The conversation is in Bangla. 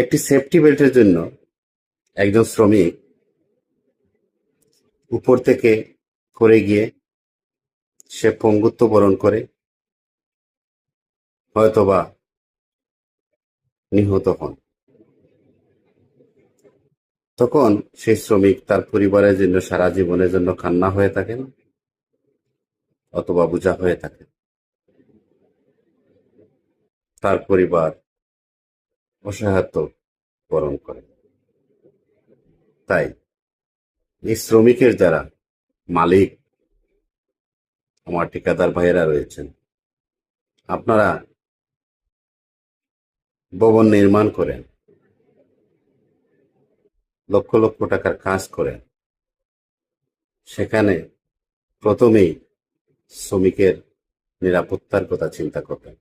একটি সেফটি বেল্টের জন্য একজন শ্রমিক উপর থেকে পড়ে গিয়ে সে পঙ্গুত্ব বরণ করে, হয়তোবা নিহত হন। তখন সেই শ্রমিক তার পরিবারের জন্য সারা জীবনের জন্য কান্না হয়ে থাকেন অথবা বোঝা হয়ে থাকেন। তার পরিবার অসহায়ত্ব বরণ করে। তাই এই শ্রমিকের যারা মালিক, আমার ঠিকাদার ভাইয়েরা রয়েছেন, আপনারা ভবন নির্মাণ করেন, লক্ষ লক্ষ টাকার কাজ করেন, সেখানে প্রথমেই শ্রমিকের নিরাপত্তার কথা চিন্তা করবেন।